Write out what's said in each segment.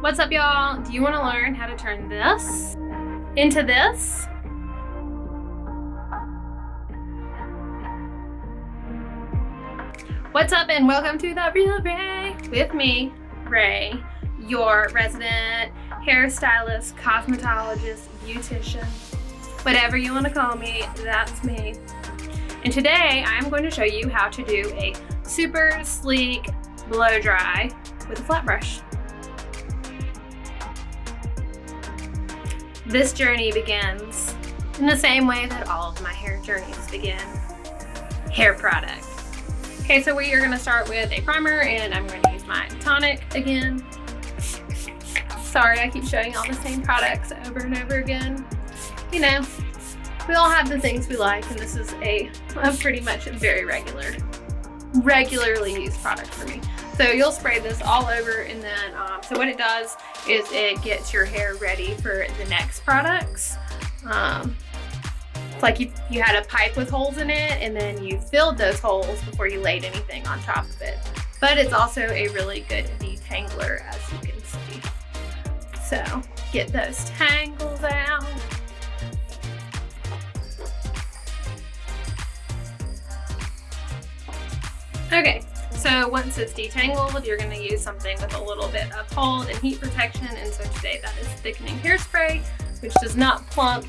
What's up, y'all? Do you want to learn how to turn this into this? What's up, and welcome to The Real Ray with me, Ray, your resident hairstylist, cosmetologist, beautician, whatever you want to call me, that's me. And today I'm going to show you how to do a super sleek blow dry with a flat brush. This journey begins in the same way that all of my hair journeys begin. Hair product. Okay, so we are going to start with a primer, and I'm going to use my Tonic again. Sorry, I keep showing all the same products over and over again. You know, we all have the things we like, and this is a pretty much very regularly used product for me. So you'll spray this all over, and then so what it does is it gets your hair ready for the next products. It's like you had a pipe with holes in it, and then you filled those holes before you laid anything on top of it. But it's also a really good detangler, as you can see. So get those tangles out. Okay, so once it's detangled, you're going to use something with a little bit of hold and heat protection. And so today that is Thickening Hairspray, which does not plump.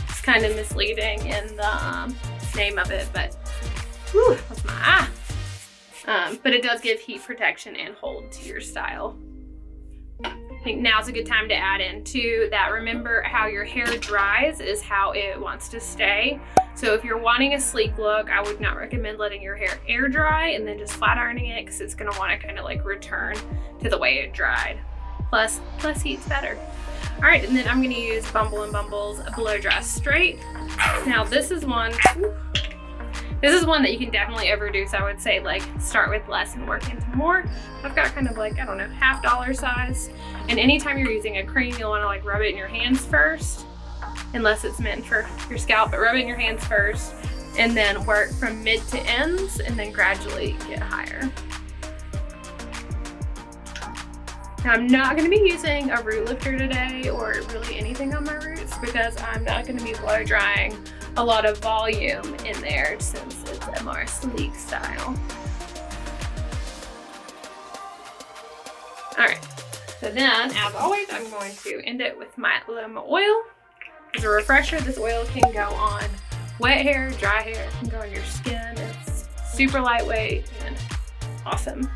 It's kind of misleading in the name of it, but whew, that's my eye. But it does give heat protection and hold to your style. I think now's a good time to add in too that remember how your hair dries is how it wants to stay. So if you're wanting a sleek look, I would not recommend letting your hair air dry and then just flat ironing it, because it's going to want to kind of like return to the way it dried. Plus heat's better. All right, and then I'm going to use Bumble and Bumble's Blowdry Straight. Now this is one that you can definitely overdo. So I would say like start with less and work into more. I've got kind of like, I don't know, $half size. And anytime you're using a cream, you'll want to like rub it in your hands first, unless it's meant for your scalp, but rub it in your hands first and then work from mid to ends and then gradually get higher. Now I'm not going to be using a root lifter today or really anything on my roots, because I'm not going to be blow drying a lot of volume in there since it's a more sleek style. All right, so then as always, I'm going to end it with my lemon oil. As a refresher, this oil can go on wet hair, dry hair, it can go on your skin. It's super lightweight and awesome.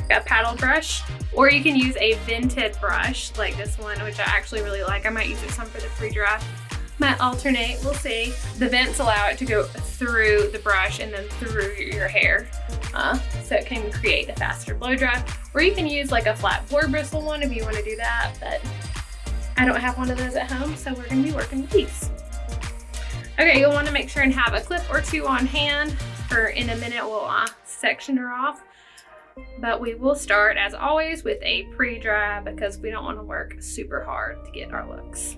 Got a paddle brush, or you can use a vented brush like this one, which I actually really like. I might use it some for the pre-dry. Might alternate, we'll see. The vents allow it to go through the brush and then through your hair, so it can create a faster blow dry. Or you can use like a flat boar bristle one if you want to do that, but I don't have one of those at home, so we're going to be working with these. Okay, you'll want to make sure and have a clip or two on hand, for in a minute we'll section her off. But we will start, as always, with a pre-dry, because we don't want to work super hard to get our looks.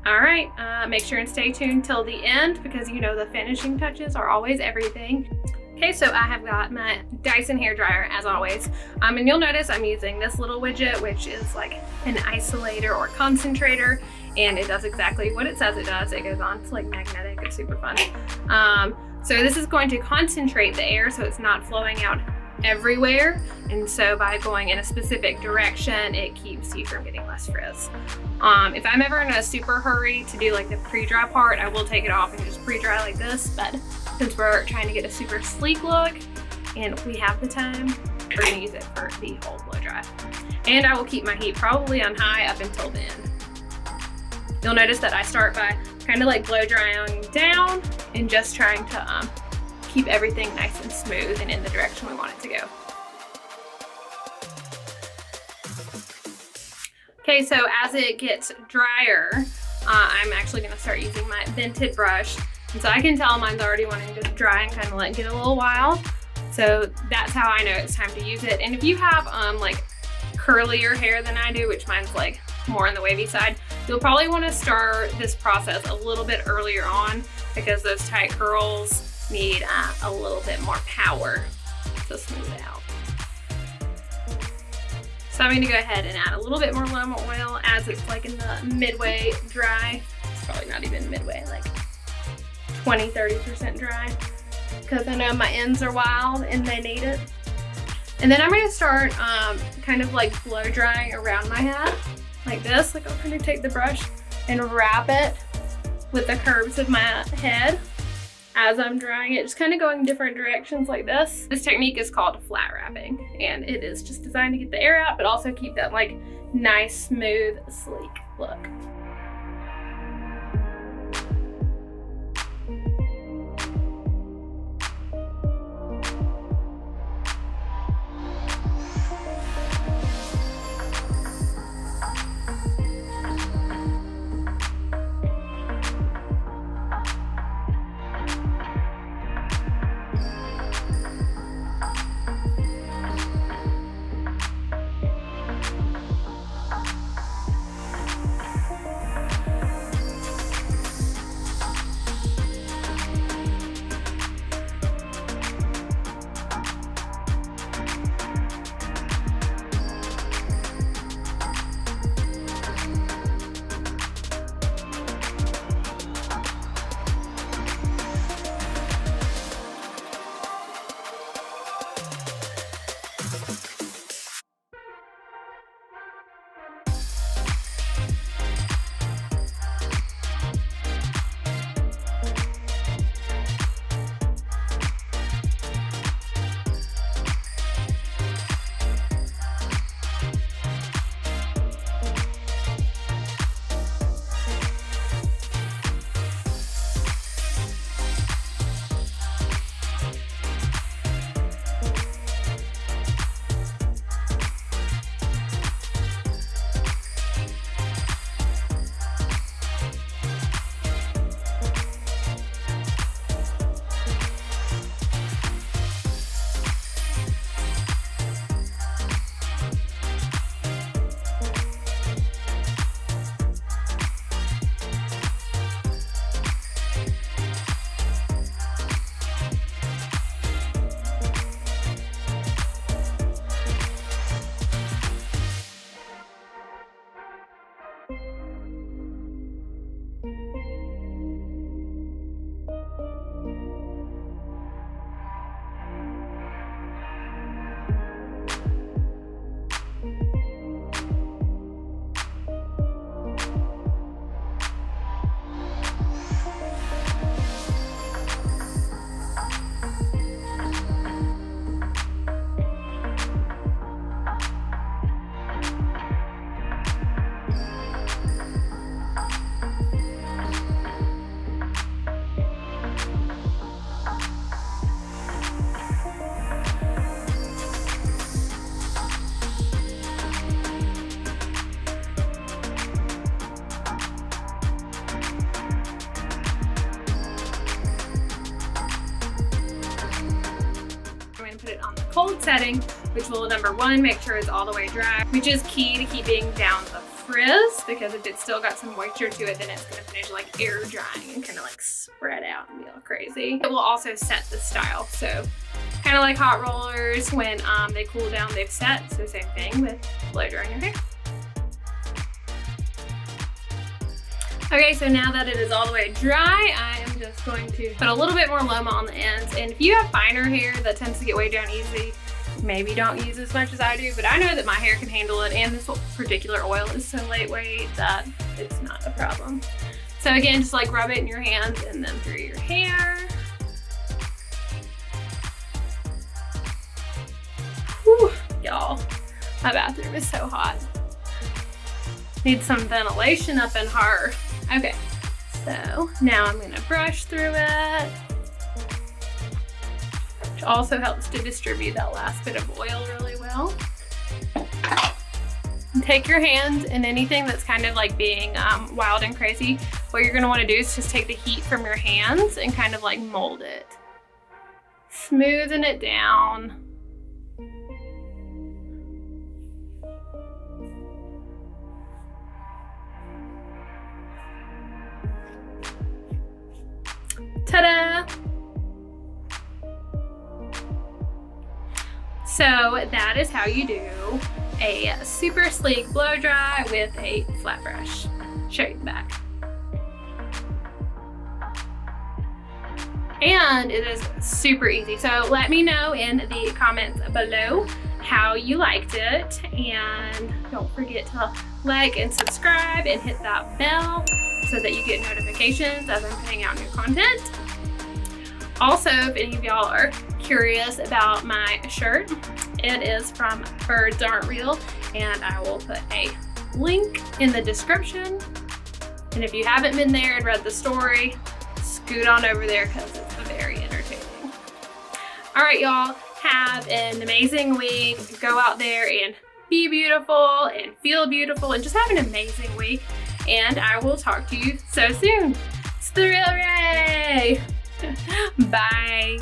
All right, make sure and stay tuned till the end, because you know the finishing touches are always everything. Okay, so I have got my Dyson hairdryer as always. And you'll notice I'm using this little widget, which is like an isolator or concentrator, and it does exactly what it says it does. It goes on, it's like magnetic, it's super fun. So this is going to concentrate the air so it's not flowing out everywhere, and so by going in a specific direction it keeps you from getting less frizz. If I'm ever in a super hurry to do like the pre-dry part, I will take it off and just pre-dry like this, but since we're trying to get a super sleek look and we have the time, we're going to use it for the whole blow dry. And I will keep my heat probably on high up until the end. You'll notice that I start by kind of like blow drying down and just trying to keep everything nice and smooth and in the direction we want it to go. Okay, so as it gets drier, I'm actually going to start using my vented brush. And so I can tell mine's already wanting to dry and kind of let it get a little while. So that's how I know it's time to use it. And if you have like curlier hair than I do, which mine's like more on the wavy side, you'll probably want to start this process a little bit earlier on, because those tight curls need a little bit more power to smooth it out. So I'm gonna go ahead and add a little bit more Loma oil as it's like in the midway dry. It's probably not even midway, like 20-30% dry, because I know my ends are wild and they need it. And then I'm gonna start kind of like blow drying around my head like this. Like I'll kind of take the brush and wrap it with the curves of my head as I'm drying it, just kind of going different directions like this. This technique is called flat wrapping, and it is just designed to get the air out, but also keep that like nice, smooth, sleek look. Cold setting, which will, number one, make sure it's all the way dry, which is key to keeping down the frizz, because if it's still got some moisture to it, then it's gonna finish like air drying and kind of like spread out and be all crazy. It will also set the style, so kind of like hot rollers, when they cool down, they've set. So same thing with blow drying your hair. Okay, so now that it is all the way dry, I am just going to put a little bit more Loma on the ends. And if you have finer hair that tends to get weighed down easy, maybe don't use as much as I do, but I know that my hair can handle it, and this particular oil is so lightweight that it's not a problem. So again, just like rub it in your hands and then through your hair. Whew, y'all, my bathroom is so hot. Need some ventilation up in her. Okay, so now I'm gonna brush through it, which also helps to distribute that last bit of oil really well. And take your hand and anything that's kind of like being wild and crazy, what you're gonna wanna do is just take the heat from your hands and kind of like mold it. Smoothing it down. Ta-da! So that is how you do a super sleek blow dry with a flat brush. Show you the back. And it is super easy. So let me know in the comments below how you liked it, and don't forget to like and subscribe and hit that bell so that you get notifications as I'm putting out new content. Also, if any of y'all are curious about my shirt, it is from Birds Aren't Real, and I will put a link in the description. And if you haven't been there and read the story, scoot on over there because it's very entertaining. All right, y'all, have an amazing week. Go out there and be beautiful and feel beautiful and just have an amazing week. And I will talk to you so soon. It's the Real Ray. Bye.